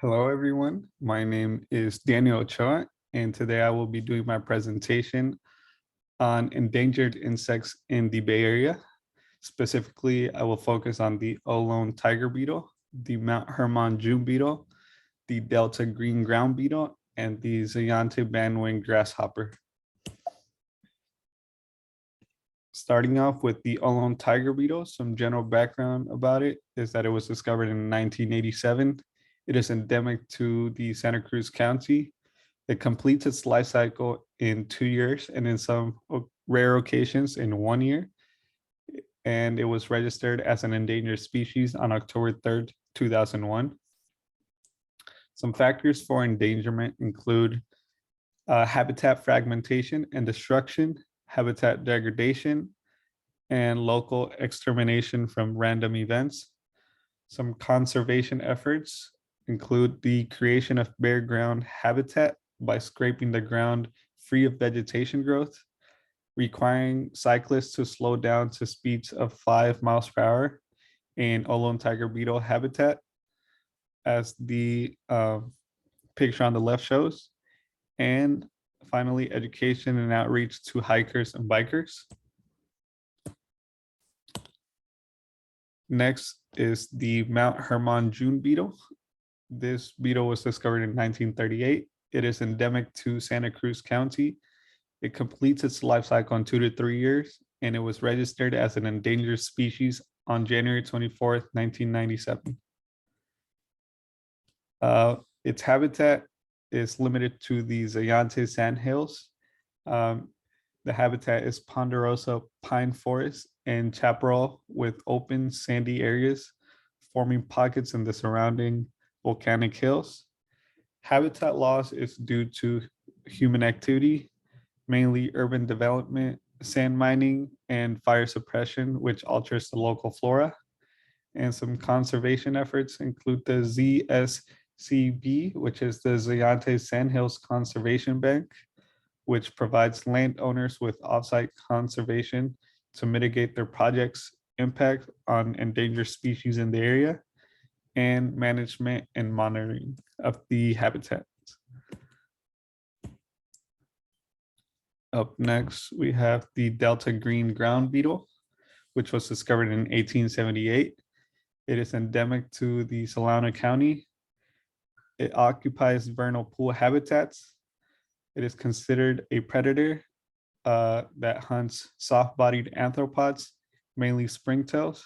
Hello, everyone. My name is Daniel Ochoa, and today I will be doing my presentation on endangered insects in the Bay Area. Specifically, I will focus on the Olone tiger beetle, the Mount Hermon June beetle, the Delta green ground beetle, and the Zayante bandwing grasshopper. Starting off with the Olone tiger beetle, some general background about it is that it was discovered in 1987. It is endemic to the Santa Cruz County. It completes its life cycle in 2 years and in some rare occasions in 1 year. And it was registered as an endangered species on October 3rd, 2001. Some factors for endangerment include habitat fragmentation and destruction, habitat degradation, and local extermination from random events. Some conservation efforts include the creation of bare ground habitat by scraping the ground free of vegetation growth, requiring cyclists to slow down to speeds of 5 miles per hour in Olone tiger beetle habitat, as the picture on the left shows, and finally, education and outreach to hikers and bikers. Next is the Mount Hermon June beetle. This beetle was discovered in 1938. It is endemic to Santa Cruz County. It completes its life cycle in 2 to 3 years, and it was registered as an endangered species on January 24th, 1997. Its habitat is limited to the Zayante sandhills. The habitat is ponderosa pine forest and chaparral with open sandy areas forming pockets in the surrounding volcanic hills. Habitat loss is due to human activity, mainly urban development, sand mining, and fire suppression, which alters the local flora. And some conservation efforts include the ZSCB, which is the Zayante Sandhills Conservation Bank, which provides landowners with offsite conservation to mitigate their project's impact on endangered species in the area, and management and monitoring of the habitat. Up next, we have the Delta green ground beetle, which was discovered in 1878. It is endemic to the Solano County. It occupies vernal pool habitats. It is considered a predator that hunts soft-bodied arthropods, mainly springtails,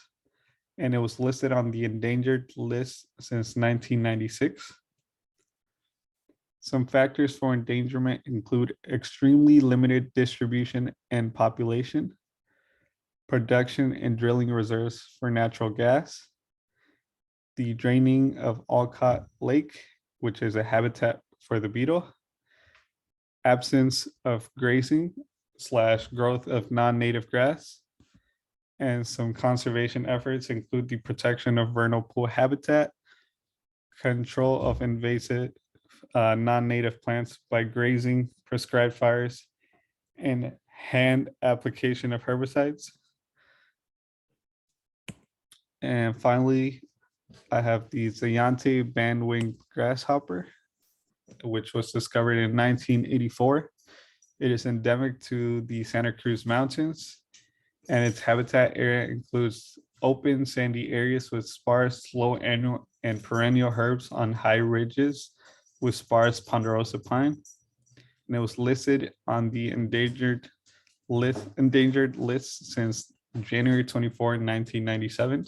and it was listed on the endangered list since 1996. Some factors for endangerment include extremely limited distribution and population, production and drilling reserves for natural gas, the draining of Alcott Lake, which is a habitat for the beetle, absence of grazing / growth of non-native grass, and some conservation efforts include the protection of vernal pool habitat, control of invasive non-native plants by grazing prescribed fires, and hand application of herbicides. And finally, I have the Zayante bandwing grasshopper, which was discovered in 1984. It is endemic to the Santa Cruz Mountains, and its habitat area includes open sandy areas with sparse low annual and perennial herbs on high ridges with sparse ponderosa pine. And it was listed on the endangered list since January 24, 1997.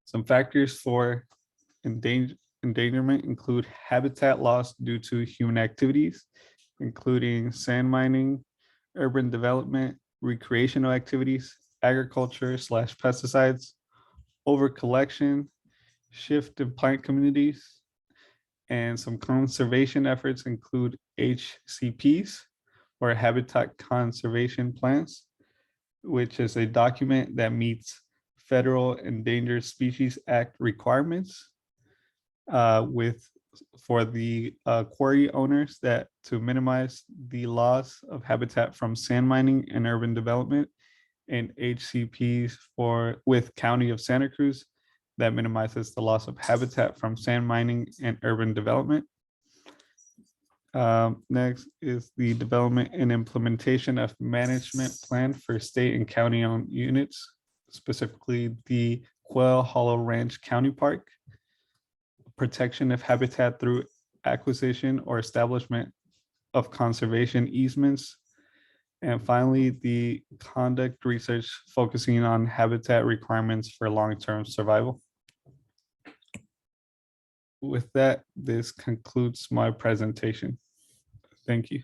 Some factors for endangerment include habitat loss due to human activities, including sand mining, urban development, recreational activities, agriculture / pesticides, overcollection, shift in plant communities, and some conservation efforts include HCPs, or Habitat Conservation Plans, which is a document that meets Federal Endangered Species Act requirements for the quarry owners that to minimize the loss of habitat from sand mining and urban development, and HCPs with County of Santa Cruz that minimizes the loss of habitat from sand mining and urban development. Next is the development and implementation of management plan for state and county owned units, specifically the Quail Hollow Ranch County Park. Protection of habitat through acquisition or establishment of conservation easements. And finally, the conduct research focusing on habitat requirements for long-term survival. With that, this concludes my presentation. Thank you.